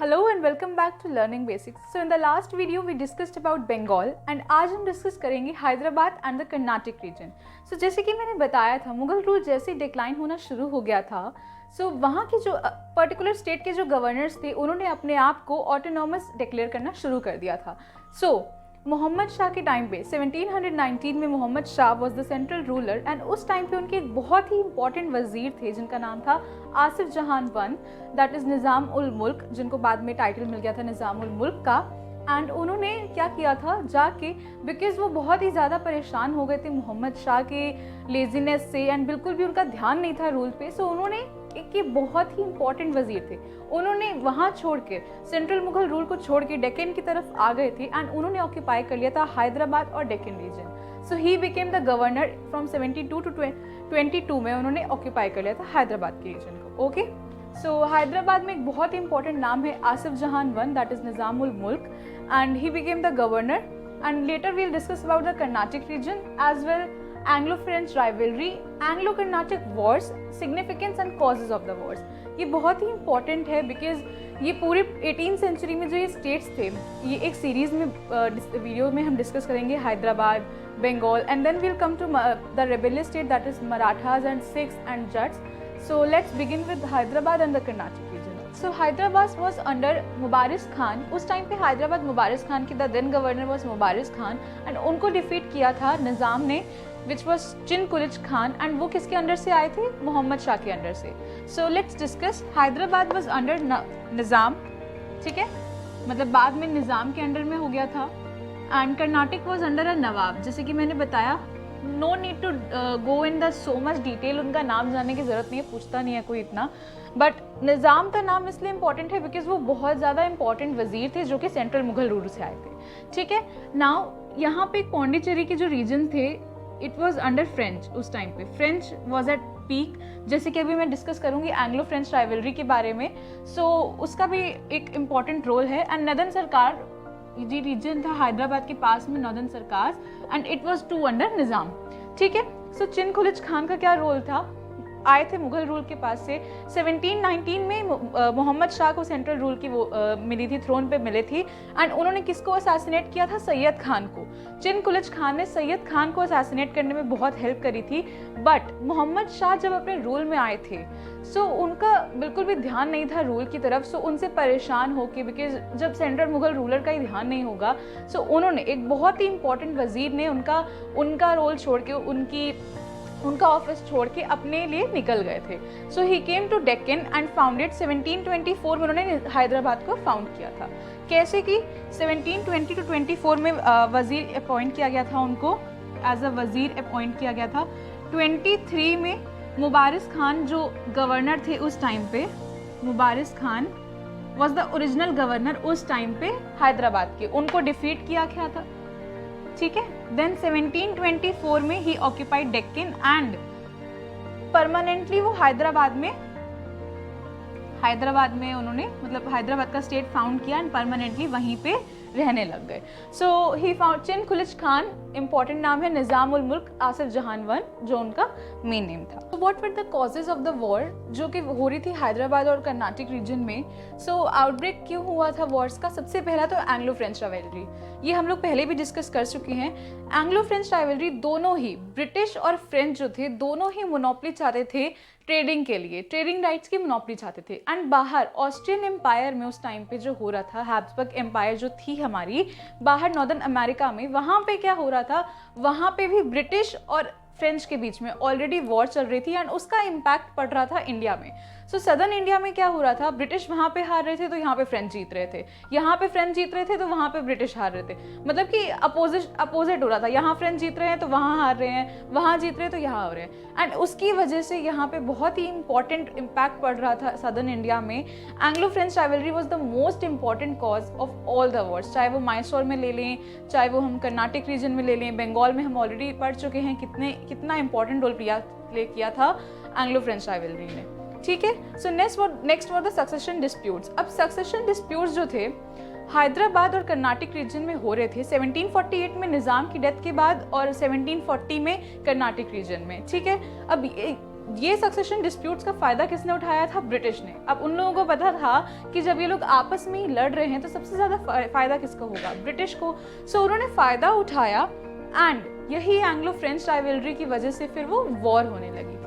Hello and welcome back to Learning Basics. So in the last video we discussed about Bengal and आज हम discuss करेंगे Hyderabad and the Karnataka region. So जैसे कि मैंने बताया था, मुगल रूल जैसे ही डिक्लाइन होना शुरू हो गया था, सो वहाँ के जो पर्टिकुलर स्टेट के जो गवर्नर्स थे उन्होंने अपने आप को ऑटोनॉमस डिक्लेयर करना शुरू कर दिया था. सो मोहम्मद शाह के टाइम पे 1719 में Mohammad Shah was the central ruler and उस टाइम पे उनके एक बहुत ही इंपॉर्टेंट वजीर थे जिनका नाम था Asif Jah one, that is निज़ाम उल मुल्क, जिनको बाद में टाइटल मिल गया था निज़ाम उल मुल्क का. एंड उन्होंने क्या किया था जाके, बिकॉज वो बहुत ही ज़्यादा परेशान हो गए थे मोहम्मद शाह के लेजीनेस से एंड बिल्कुल भी उनका ध्यान नहीं था रूल पे. सो उन्होंने एक ये बहुत ही इंपॉर्टेंट वजीर थे, उन्होंने वहाँ छोड़ के सेंट्रल मुगल रूल को छोड़ के डेक्कन की तरफ आ गए थे एंड उन्होंने ऑक्यूपाई कर लिया था हैदराबाद और Deccan region. So he became the governor from 72 to 22 में उन्होंने ऑक्यूपाई कर लिया था हैदराबाद के रीजन को. ओके, सो हैदराबाद में एक बहुत ही इंपॉर्टेंट नाम है Asaf Jah one, that is Nizam ul Mulk, and he became the governor. And later we'll discuss about the Karnataka region as well, Anglo-French rivalry, Anglo-Carnatic wars, significance and causes of the wars. ये बहुत ही इंपॉर्टेंट है because ये पूरे 18th सेंचुरी में जो ये states थे, ये एक सीरीज़ में वीडियो में हम डिस्कस करेंगे Hyderabad, Bengal, and then we'll come to the rebellious state that is Marathas and Sikhs and Jats. So let's begin with Hyderabad and the Karnataka region. So Hyderabad was under Mubariz Khan. उस टाइम पे हैदराबाद मुबारिस खान की the then governor was Mubariz Khan and उनको defeat किया था निज़ाम ने, which was Chin Qilich Khan, and वो किसके under से आए थे? मोहम्मद शाह के अंडर से. So let's discuss. Hyderabad was under Nizam, ठीक है, मतलब बाद में निज़ाम के अंडर में हो गया था. And Carnatic was under a nawab. जैसे कि मैंने बताया, no need to go in the so much detail, उनका नाम जानने की ज़रूरत नहीं है, पूछता नहीं है कोई इतना. बट निज़ाम का नाम इसलिए इंपॉर्टेंट है बिकॉज वो बहुत ज़्यादा इंपॉर्टेंट वजीर थे जो कि सेंट्रल मुगल रूल से आए थे. ठीक है, नाउ यहाँ पे पौंडीचेरी के जो रीजन थे, इट वॉज अंडर फ्रेंच. उस टाइम पे फ्रेंच वॉज एट पीक, जैसे कि अभी मैं डिस्कस करूँगी एंग्लो फ्रेंच राइवलरी के बारे में. सो उसका भी एक इम्पॉर्टेंट रोल है. एंड नदन सरकार जी रीजन था हैदराबाद के पास में, northern Sarkar, and it was too under Nizam. ठीक है, सो चिन कुलिच खान का क्या रोल था? आए थे मुगल रूल के पास से. 1719 में मोहम्मद शाह को सेंट्रल रूल की वो मिली थी, थ्रोन पे मिले थी, एंड उन्होंने किसको असैसिनेट किया था? सैयद खान को. चिन कुलिच खान ने सैयद खान को असैसिनेट करने में बहुत हेल्प करी थी. बट मोहम्मद शाह जब अपने रूल में आए थे, सो उनका बिल्कुल भी ध्यान नहीं था रूल की तरफ. सो उनसे परेशान होके, बिकॉज जब सेंट्रल मुगल रूलर का ही ध्यान नहीं होगा, सो उन्होंने एक बहुत ही इंपॉर्टेंट वजीर ने उनका रोल छोड़ के उनका ऑफिस छोड़ के अपने लिए निकल गए थे. So he came to Deccan and founded 1724 में उन्होंने हैदराबाद को फाउंड किया था. कैसे कि 1720 टू 24 में वजीर अपॉइंट किया गया था, उनको एज अ वजीर अपॉइंट किया गया था. 23 में मुबारिस खान जो गवर्नर थे उस टाइम पे, Mubariz Khan was the original governor उस टाइम पे हैदराबाद के, उनको डिफीट किया गया था. ठीक है, देन 1724 में he occupied Deccan and permanently वो हैदराबाद में उन्होंने, मतलब हैदराबाद का स्टेट फाउंड किया एंड परमानेंटली वहीं पे रहने लग गए. So he found Chin Qilich Khan, important नाम है, निज़ाम उल मुल्क, आसिफ जहान वन जो उनका मेन नेम था. So what were the causes of the war जो कि हो रही थी हैदराबाद और कर्नाटक रीजन में? सो आउटब्रेक क्यों हुआ था वॉर्स का? सबसे पहला तो एंग्लो फ्रेंच राइवलरी, ये हम लोग पहले भी डिस्कस कर चुके हैं. एंग्लो फ्रेंच राइवलरी, दोनों ही ब्रिटिश और फ्रेंच जो थे, दोनों ही मोनोपोली चाहते थे ट्रेडिंग के लिए, ट्रेडिंग राइट्स की मोनोपोली चाहते थे. एंड बाहर ऑस्ट्रियन एम्पायर में उस टाइम पे जो हो रहा था, हैब्सबर्ग एम्पायर जो थी हमारी बाहर नॉर्दर्न अमेरिका में, वहाँ पे क्या हो रहा था? वहाँ पे भी ब्रिटिश और फ्रेंच के बीच में ऑलरेडी वॉर चल रही थी एंड उसका इम्पैक्ट पड़ रहा था इंडिया में. सो सदर्न इंडिया में क्या हो रहा था? ब्रिटिश वहाँ पे हार रहे थे तो यहाँ पे फ्रेंच जीत रहे थे, यहाँ पे फ्रेंच जीत रहे थे तो वहाँ पे ब्रिटिश हार रहे थे. मतलब कि अपोजिट हो रहा था, यहाँ फ्रेंच जीत रहे हैं तो वहाँ हार रहे हैं, वहाँ जीत रहे हैं तो यहाँ हो रहे हैं. एंड उसकी वजह से यहाँ पे बहुत ही इंपॉर्टेंट इम्पैक्ट पड़ रहा था सदर्न इंडिया में. Anglo French rivalry was the most important cause of all the Wars, चाहे वो मैसूर में ले लें, चाहे वो हम कर्नाटक रीजन में ले लें, बंगाल में हम ऑलरेडी पढ़ चुके हैं कितना इंपॉर्टेंट रोल प्ले किया था एंग्लो फ्रेंच राइवलरी ने. ठीक है, so next were the succession disputes. अब सक्सेशन डिस्प्यूट्स जो थे हैदराबाद और कर्नाटक रीजन में हो रहे थे 1748 में निज़ाम की डेथ के बाद और 1740 में कर्नाटक रीजन में. ठीक है, अब ये सक्सेशन डिस्प्यूट्स का फायदा किसने उठाया था? ब्रिटिश ने। अब उन लोगों को पता था कि जब ये लोग आपस में ही लड़ रहे हैं तो सबसे ज्यादा फायदा किसको होगा? ब्रिटिश को। सो उन्होंने फायदा उठाया एंड यही एंग्लो फ्रेंच राइवलरी की वजह से फिर वो वॉर होने लगी थी।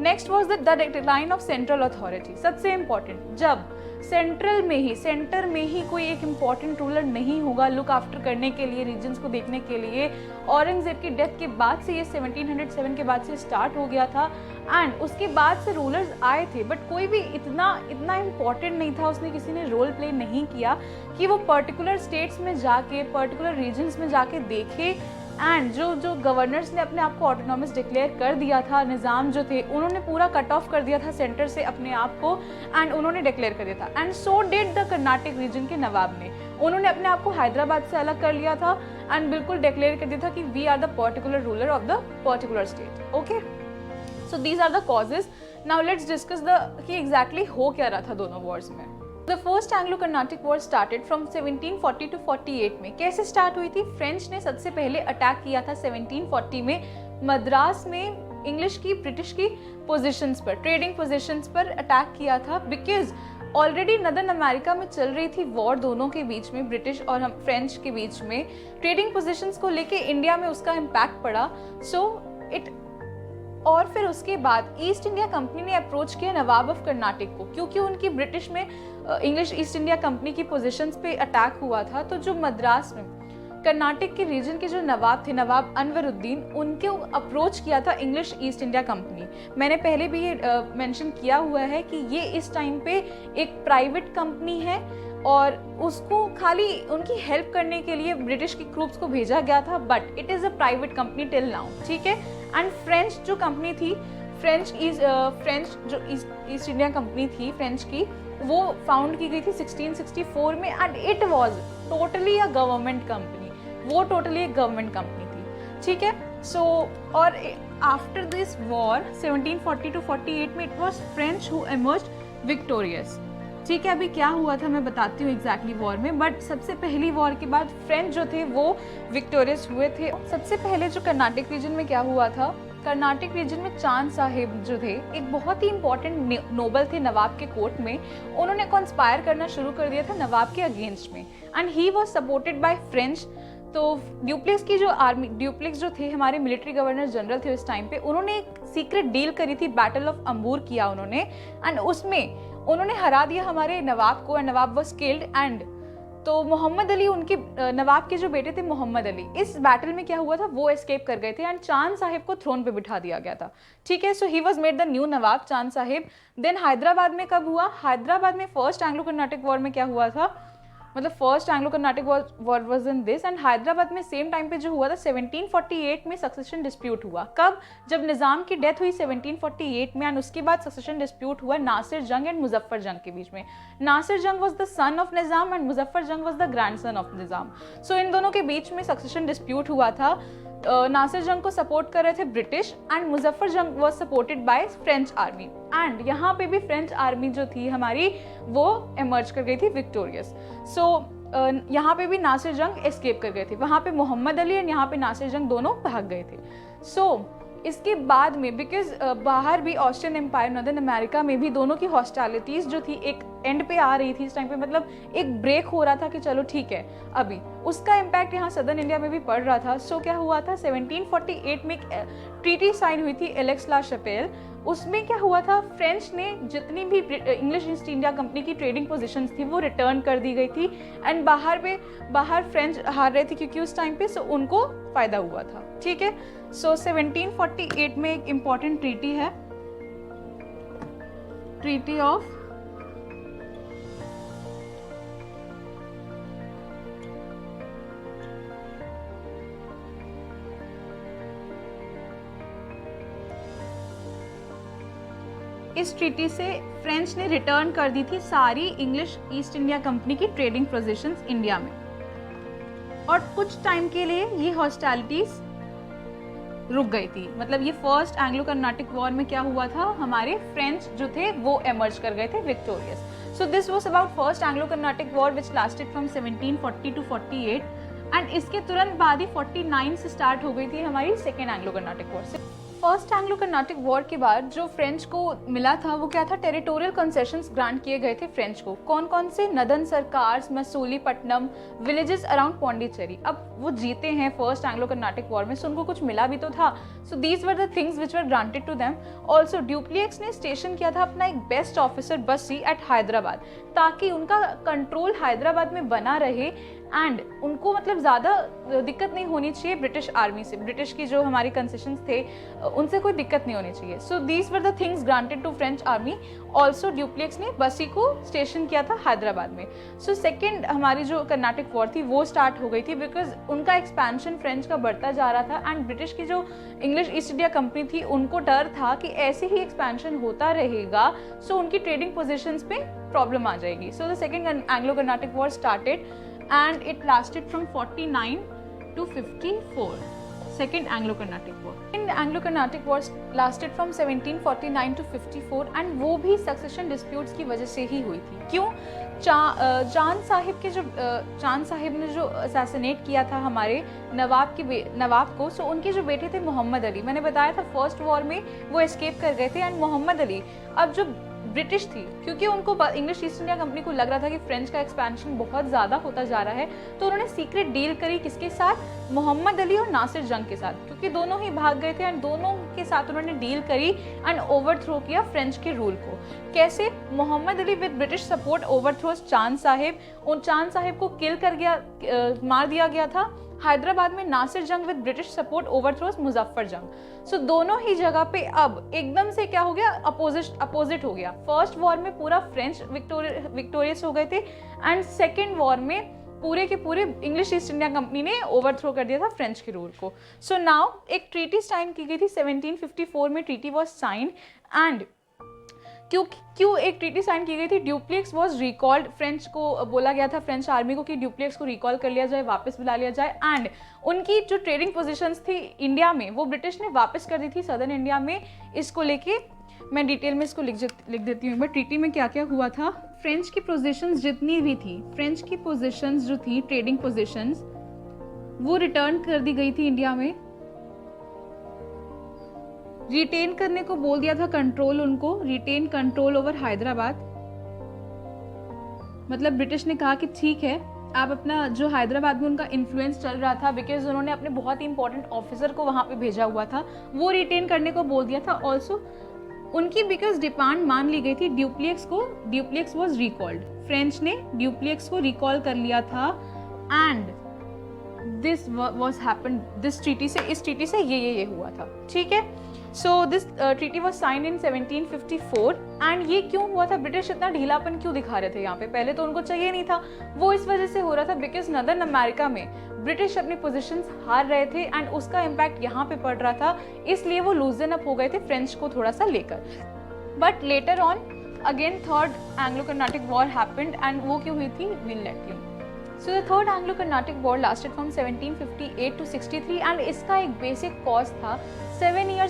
Next was the decline of central authority. सबसे इंपॉर्टेंट, जब सेंटर में ही कोई एक इम्पॉर्टेंट रूलर नहीं होगा लुक आफ्टर करने के लिए, रीजन्स को देखने के लिए। औरंगजेब की डेथ के बाद से ये 1707 के बाद से स्टार्ट हो गया था एंड उसके बाद से रूलर्स आए थे, बट कोई भी इतना इम्पॉर्टेंट नहीं था, उसने किसी ने रोल प्ले नहीं किया कि वो पर्टिकुलर स्टेट्स में जाके, पर्टिकुलर रीजन्स में जाके देखे। एंड जो गवर्नर्स ने अपने आप को ऑटोनॉमस डिक्लेयर कर दिया था, निज़ाम जो थे उन्होंने पूरा कट ऑफ कर दिया था सेंटर से अपने आप को एंड उन्होंने डिक्लेयर कर दिया था। And so did the Karnataka region के नवाब ने, उन्होंने अपने आप को हैदराबाद से अलग कर लिया था एंड बिल्कुल डिक्लेयर कर दिया था कि we are the particular ruler of the particular state. Okay, so these are the causes. Now let's discuss कि एग्जैक्टली हो क्या रहा था दोनों वॉर्स में। The first Anglo-Carnatic War started from 1740 to 48 में। कैसे स्टार्ट हुई थी? फ्रेंच ने सबसे पहले अटैक किया था 1740 में मद्रास में इंग्लिश की, ब्रिटिश की पोजीशंस पर, ट्रेडिंग पोजीशंस पर अटैक किया था, बिकॉज ऑलरेडी नदर्न अमेरिका में चल रही थी वॉर दोनों के बीच में, ब्रिटिश और हम फ्रेंच के बीच में। ट्रेडिंग पोजीशंस को लेके इंडिया में उसका इम्पैक्ट पड़ा। और फिर उसके बाद ईस्ट इंडिया कंपनी ने अप्रोच किया नवाब ऑफ कर्नाटक को, क्योंकि उनकी ब्रिटिश में इंग्लिश ईस्ट इंडिया कंपनी की पोजीशंस पे अटैक हुआ था। तो जो मद्रास में कर्नाटक के रीजन के जो नवाब थे, नवाब अनवरुद्दीन, उनको अप्रोच किया था इंग्लिश ईस्ट इंडिया कंपनी। मैंने पहले भी ये मेंशन किया हुआ है कि ये इस टाइम पे एक प्राइवेट कंपनी है और उसको खाली उनकी हेल्प करने के लिए ब्रिटिश की ट्रूप्स को भेजा गया था, but it is a private company till now, ठीक है। एंड फ्रेंच जो कंपनी थी, फ्रेंच जो ईस्ट इंडिया कंपनी थी फ्रेंच की, वो फाउंड की गई थी 1664 में and it was totally a government company, वो टोटली एक गवर्नमेंट कंपनी थी, ठीक है। सो और आफ्टर दिस वॉर 1740 to 48 में it was French who emerged victorious, ठीक है। अभी क्या हुआ था मैं बताती हूँ एग्जैक्टली वॉर में, बट सबसे पहली वॉर के बाद फ्रेंच जो थे वो विक्टोरियस हुए थे। सबसे पहले जो कर्नाटक रीजन में क्या हुआ था, कर्नाटक रीजन में चांद साहिब जो थे एक बहुत ही इंपॉर्टेंट नोबल थे नवाब के कोर्ट में, उन्होंने कॉन्स्पायर करना शुरू कर दिया था नवाब के अगेंस्ट में and he was supported by French. तो ड्यूप्लेक्स की जो आर्मी, ड्यूप्लेक्स जो थे हमारे मिलिट्री गवर्नर जनरल थे उस टाइम पे, उन्होंने एक सीक्रेट डील करी थी, बैटल ऑफ अंबूर किया उन्होंने एंड उसमें उन्होंने हरा दिया हमारे नवाब को and Nawab was killed. And तो मोहम्मद अली, उनके नवाब के जो बेटे थे मोहम्मद अली, इस बैटल में क्या हुआ था, वो एस्केप कर गए थे एंड चांद साहिब को थ्रोन पे बिठा दिया गया था, ठीक है। So he was made the new nawab Chanda Sahib. Then Hyderabad में कब हुआ, हैदराबाद में फर्स्ट एंग्लो कर्नाटक वॉर में क्या हुआ था, मतलब first Anglo Karnataka war was in this and Hyderabad में सेम टाइम पे जो हुआ था 1748 में सक्सेशन डिस्प्यूट हुआ। कब, जब निज़ाम की डेथ हुई 1748 में एंड उसके बाद सक्सेशन डिस्प्यूट हुआ नासिर जंग एंड मुजफ्फर जंग के बीच में। नासिर जंग was the son of Nizam and Muzaffar जंग वाज द ग्रैंडसन ऑफ निज़ाम। सो इन दोनों के बीच में सक्सेशन डिस्प्यूट हुआ था। नासिर जंग को सपोर्ट कर रहे थे ब्रिटिश एंड मुजफ्फर जंग was supported by French army and यहाँ पे भी फ्रेंच आर्मी जो थी हमारी वो इमर्ज कर गई थी विक्टोरियस। सो यहाँ पे भी नासिर जंग एस्केप कर गए थे, वहाँ पे मोहम्मद अली एंड यहाँ पे नासिर जंग दोनों भाग गए थे। सो इसके बाद में बिकॉज बाहर भी ऑस्ट्रियन एम्पायर, नॉर्दर्न अमेरिका में भी दोनों की हॉस्टालिटीज़ जो थी एक एंड पे आ रही थी इस टाइम पे, मतलब एक ब्रेक हो रहा था कि चलो ठीक है, अभी उसका इम्पैक्ट यहाँ सदर्न इंडिया में भी पड़ रहा था। सो क्या हुआ था 1748 में एक ट्रीटी साइन हुई थी एलेक्स ला शपेल। उसमें क्या हुआ था, फ्रेंच ने जितनी भी इंग्लिश ईस्ट इंडिया कंपनी की ट्रेडिंग पोजीशंस थी वो रिटर्न कर दी गई थी एंड बाहर फ्रेंच हार रहे थे क्योंकि उस टाइम पे सो उनको फ़ायदा हुआ था, ठीक है। सो 1748 में एक इम्पॉर्टेंट ट्रीटी है, ट्रीटी ऑफ इस ट्रीटी से फ्रेंच ने रिटर्न कर दी थी सारी इंग्लिश ईस्ट इंडिया कंपनी की ट्रेडिंग पोजीशंस इंडिया में और कुछ टाइम के लिए ये हॉस्टालिटीज रुक गई थी। मतलब ये फर्स्ट एंग्लो कर्नाटिक वॉर में क्या हुआ था, हमारे फ्रेंच जो थे वो इमर्ज कर गए थे victorious. So this was about first Anglo Carnatic war which lasted from 1740 to 48 and इसके तुरंत बाद ही 49 से स्टार्ट हो गई थी हमारी second Anglo Carnatic war. First Anglo Carnatic war के बाद जो फ्रेंच को मिला था वो क्या था, टेरिटोरियल कंसेशंस ग्रांट किए गए थे फ्रेंच को। कौन कौन से, northern Circars, Masulipatnam, villages around Pondicherry. अब वो जीते हैं फर्स्ट एंग्लो कर्नाटिक वॉर में, सो उनको कुछ मिला भी तो था। So these were the things which were granted to them. Also Dupleix ने स्टेशन किया था अपना एक best officer Bussy at Hyderabad, ताकि उनका कंट्रोल हैदराबाद में बना रहे एंड उनको मतलब ज़्यादा दिक्कत नहीं होनी चाहिए ब्रिटिश आर्मी से, ब्रिटिश की जो हमारी कंसेशंस थे उनसे कोई दिक्कत नहीं होनी चाहिए। So these were the things granted to French army. Also Dupleix ने बसी को स्टेशन किया था हैदराबाद में। सो सेकेंड हमारी जो कर्नाटिक वॉर थी वो स्टार्ट हो गई थी, बिकॉज उनका एक्सपेंशन फ्रेंच का बढ़ता जा रहा था एंड ब्रिटिश की जो इंग्लिश ईस्ट इंडिया कंपनी थी उनको डर था कि ऐसे ही एक्सपेंशन होता रहेगा, सो उनकी ट्रेडिंग पोजिशंस पे प्रॉब्लम आ जाएगी। So the second Anglo Carnatic war started and it lasted from 49 to 54. Second Anglo-Carnatic War. Second Anglo-Carnatic War lasted from 1749 to 54 and वो भी succession disputes की वजह से ही हुई थी। क्यों? चांद साहिब ने जो असैसिनेट किया था हमारे नवाब को, सो उनके जो बेटे थे मोहम्मद अली, मैंने बताया था फर्स्ट वॉर में वो एस्केप कर गए थे एंड मोहम्मद अली अब जो ब्रिटिश थी, क्योंकि उनको इंग्लिश ईस्ट इंडिया कंपनी को लग रहा था कि फ्रेंच का एक्सपेंशन बहुत ज़्यादा होता जा रहा है, तो उन्होंने सीक्रेट डील करी किसके साथ, मोहम्मद अली और नासिर जंग के साथ, क्योंकि दोनों ही भाग गए थे एंड दोनों के साथ उन्होंने डील करी एंड ओवरथ्रो किया फ्रेंच के रूल को। कैसे? Mohammad Ali with British support overthrows Chanda Sahib, उन चांद साहिब को किल कर गया, मार दिया गया था। हैदराबाद में नासिर जंग विद ब्रिटिश सपोर्ट ओवरथ्रोस मुजफ्फर जंग। सो दोनों ही जगह पे अब एकदम से क्या हो गया, अपोजिट हो गया। फर्स्ट वॉर में पूरा फ्रेंच विक्टोरियस हो गए थे एंड सेकेंड वॉर में पूरे के पूरे इंग्लिश ईस्ट इंडिया कंपनी ने ओवरथ्रो कर दिया था फ्रेंच के रूल को। सो नाउ एक ट्रीटी साइन की गई थी 1754 में, ट्रीटी वॉज साइन एंड क्यों एक ट्रीटी साइन की गई थी, ड्यूप्लिएक्स वॉज रिकॉल्ड, फ्रेंच को बोला गया था फ्रेंच आर्मी को कि ड्यूप्लिएक्स को रिकॉल कर लिया जाए, वापस बुला लिया जाए एंड उनकी जो ट्रेडिंग पोजीशंस थी इंडिया में वो ब्रिटिश ने वापस कर दी थी सदर्न इंडिया में। इसको लेके मैं डिटेल में इसको लिख देती हूँ। बट ट्रीटी में क्या क्या हुआ था, फ्रेंच की पोजीशंस जितनी भी थी, फ्रेंच की पोजीशंस जो थी ट्रेडिंग पोजीशंस वो रिटर्न कर दी गई थी इंडिया में। रिटेन करने को बोल दिया था कंट्रोल, उनको रिटेन कंट्रोल ओवर हैदराबाद। मतलब ब्रिटिश ने कहा कि ठीक है आप अपना जो हैदराबाद में उनका इन्फ्लुएंस चल रहा था, बिकॉज उन्होंने अपने बहुत ही इंपॉर्टेंट ऑफिसर को वहाँ पे भेजा हुआ था, वो रिटेन करने को बोल दिया था। ऑल्सो उनकी बिकॉज डिमांड मान ली गई थी ड्यूप्लिएक्स वॉज रिकॉल्ड, फ्रेंच ने ड्यूप्लिएक्स को रिकॉल कर लिया था and this was happen this treaty से, इस ट्रीटी से ये हुआ था। ठीक है, so this treaty was sign in 1754 and ये क्यों हुआ था, ब्रिटिश इतना ढीलापन क्यों दिखा रहे थे यहाँ पे, पहले तो उनको चाहिए नहीं था, वो इस वजह से हो रहा था बिकॉज नदर्न अमेरिका में ब्रिटिश अपनी पोजीशंस हार रहे थे एंड उसका इम्पैक्ट यहाँ पे पड़ रहा था, इसलिए वो लूजन अप हो गए थे फ्रेंच को थोड़ा सा लेकर। But later on again third Anglo Carnatic war happened and वो क्यों हुई थी, will let you. So the third Anglo-Carnatic War lasted from 1758 to 63 and इसका एक बेसिक कॉज था 7 year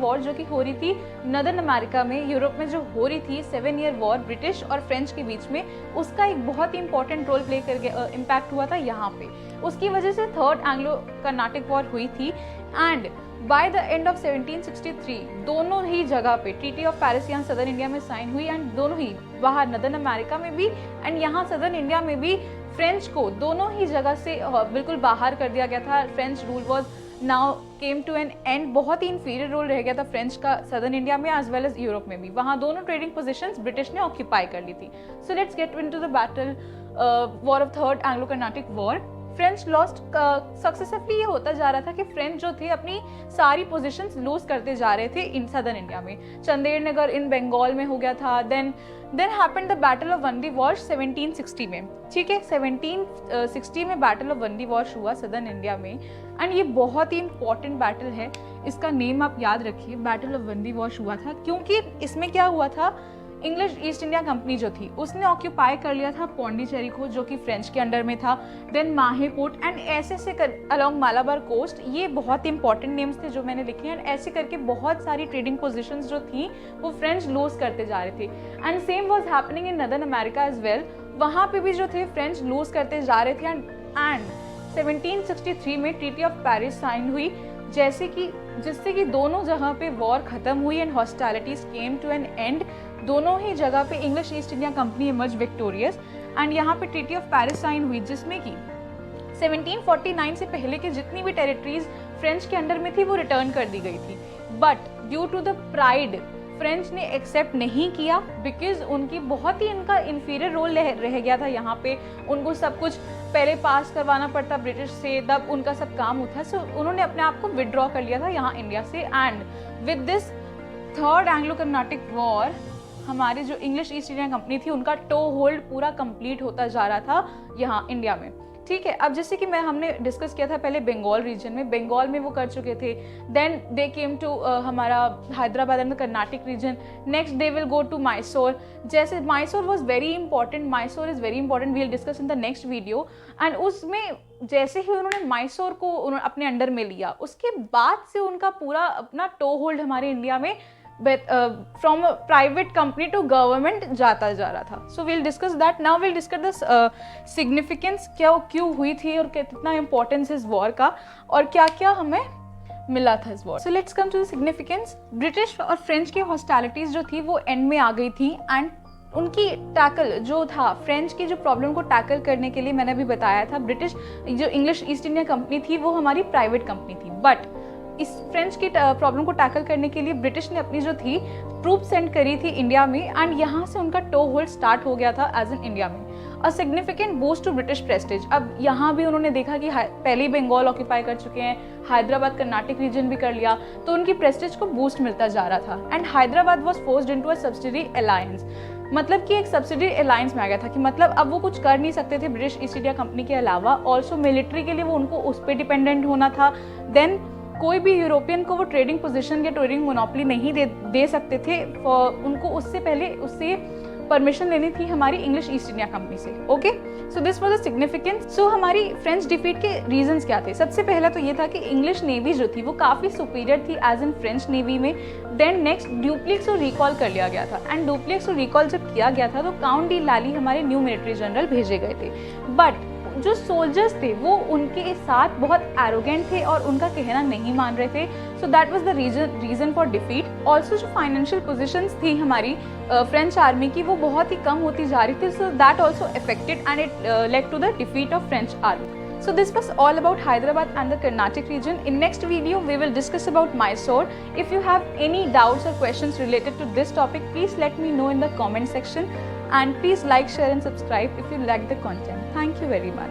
war जो कि हो रही थी नदर्न अमेरिका में, यूरोप में जो हो रही थी 7 year war ब्रिटिश और फ्रेंच के बीच में, उसका एक बहुत ही इंपॉर्टेंट रोल प्ले करके इम्पैक्ट हुआ था यहाँ पे, उसकी वजह से थर्ड एंग्लो कर्नाटिक वॉर हुई थी and by the end of 1763 दोनों ही जगह पे ट्रीटी ऑफ पेरिस यहाँ सदर्न इंडिया में साइन हुई एंड दोनों ही बाहर नदर्न अमेरिका में भी एंड यहाँ सदर्न इंडिया में भी फ्रेंच को दोनों ही जगह से बिल्कुल बाहर कर दिया गया था। French rule was now came to an end, बहुत ही इंफीरियर रोल रह गया था फ्रेंच का सदर्न इंडिया में एज वेल एज यूरोप में भी, वहाँ दोनों ट्रेडिंग पोजीशंस ब्रिटिश ने ऑक्यूपाई कर ली थी। So let's get into the battle war of third Anglo Carnatic war. French lost successively ये होता जा रहा था कि फ्रेंच जो थे अपनी सारी पोजीशंस लूज करते जा रहे थे इन सदर्न इंडिया में, चंदेर नगर इन बंगाल में हो गया था। Then happened the battle of Wandiwash 1760 में। ठीक है, 1760 में बैटल ऑफ वंडी वॉश हुआ सदर्न इंडिया में एंड ये बहुत ही इंपॉर्टेंट बैटल है, इसका नेम आप याद रखिए, बैटल ऑफ वंडी वॉश हुआ था क्योंकि इसमें क्या हुआ था, इंग्लिश ईस्ट इंडिया कंपनी जो थी उसने ऑक्यूपाई कर लिया था पौंडीचेरी को जो कि फ्रेंच के अंडर में था, देन माहे पोर्ट एंड ऐसे से अलोंग मालाबार कोस्ट, ये बहुत इंपॉर्टेंट नेम्स थे जो मैंने लिखे हैं। एंड ऐसे करके बहुत सारी ट्रेडिंग पोजीशंस जो थी वो फ्रेंच लूज करते जा रहे थे and same was happening in northern America as well, वहाँ पे भी जो थे फ्रेंच लूज करते जा रहे थे एंड 1763 में ट्रीटी ऑफ पेरिस साइन हुई जैसे कि जिससे कि दोनों जगह पे वॉर ख़त्म हुई and hostilities came to an end. दोनों ही जगह पे English East India Company emerge victorious and यहाँ पे ट्रीटी ऑफ पेरिस साइन हुई, जिसमें कि 1749 से पहले की जितनी भी टेरिटरीज फ्रेंच के अंडर में थी वो रिटर्न कर दी गई थी। But due to the pride French ने एक्सेप्ट नहीं किया, बिकॉज उनकी बहुत ही इनका इन्फीरियर रोल रह गया था यहाँ पे। उनको सब कुछ पहले पास करवाना पड़ता ब्रिटिश से, तब उनका सब काम होता। सो उन्होंने अपने आप को विदड्रॉ कर लिया था यहाँ इंडिया से। And with this third Anglo Carnatic war हमारी जो इंग्लिश ईस्ट इंडिया कंपनी थी उनका टो होल्ड पूरा कंप्लीट होता जा रहा था यहाँ इंडिया में। ठीक है, अब जैसे कि हमने डिस्कस किया था पहले बंगाल रीजन में, बंगाल में वो कर चुके थे। देन दे केम टू हमारा Hyderabad and the Carnatic region. Next they will go to Mysore. जैसे Mysore was very important, Mysore is very important, we will discuss in the next video. And उसमें जैसे ही उन्होंने मैसूर को अपने अंडर में लिया, उसके बाद से उनका पूरा अपना टो होल्ड हमारे इंडिया में from private company to government जाता जा रहा था। So we'll discuss that. Now we'll discuss the significance, क्यों हुई थी और कितना इंपॉर्टेंस इस वॉर का और क्या क्या हमें मिला था इस war. So let's come to the significance. British और फ्रेंच की हॉस्टिलिटीज जो थी वो एंड में आ गई थी एंड उनकी टैकल जो था, फ्रेंच की जो प्रॉब्लम को टैकल करने के लिए मैंने अभी बताया था, ब्रिटिश जो इंग्लिश ईस्ट इंडिया कंपनी थी वो हमारी प्राइवेट कंपनी थी। बट इस फ्रेंच की प्रॉब्लम को टैकल करने के लिए ब्रिटिश ने अपनी जो थी ट्रूप सेंड करी थी इंडिया में एंड यहाँ से उनका टो होल्ड स्टार्ट हो गया था एज इन इंडिया में। A significant boost to British prestige. अब यहाँ भी उन्होंने देखा कि पहले ही बंगाल ऑक्यूपाई कर चुके हैं, हैदराबाद कर्नाटिक रीजन भी कर लिया, तो उनकी प्रेस्टिज को बूस्ट मिलता जा रहा था। And Hyderabad was forced into a subsidiary alliance, मतलब कि एक सब्सिडरी अलायंस में आ गया था कि मतलब अब वो कुछ कर नहीं सकते थे ब्रिटिश ईस्ट इंडिया कंपनी के अलावा। ऑल्सो मिलिट्री के लिए वो उनको उस पर डिपेंडेंट होना था। देन कोई भी यूरोपियन को वो ट्रेडिंग पोजीशन या ट्रेडिंग मोनोपोली नहीं दे सकते थे, उनको उससे पहले उससे परमिशन लेनी थी हमारी इंग्लिश ईस्ट इंडिया कंपनी से। Okay, so this was the significance. So हमारी फ्रेंच डिफीट के रीजंस क्या थे? सबसे पहला तो ये था कि इंग्लिश नेवी जो थी वो काफ़ी सुपीरियर थी एज इन फ्रेंच नेवी में। देन नेक्स्ट ड्यूप्लेक्स को रिकॉल कर लिया गया था एंड ड्यूप्लेक्स को रिकॉल जब किया गया था तो काउंट डी लाली हमारे न्यू मिलिट्री जनरल भेजे गए थे। बट जो सोल्जर्स थे वो उनके साथ बहुत एरोगेंट थे और उनका कहना नहीं मान रहे थे। So that was the reason for defeat. Also जो फाइनेंशियल पोजीशंस थी हमारी फ्रेंच आर्मी की वो बहुत ही कम होती जा रही थी। So that also affected and it led to the defeat of French army. So this was all about Hyderabad and the Carnatic region. In next video, we will discuss about Mysore. If you have any doubts or questions related to this topic, please let me know in the comment section. And please like, share and subscribe if you like the content. Thank you very much.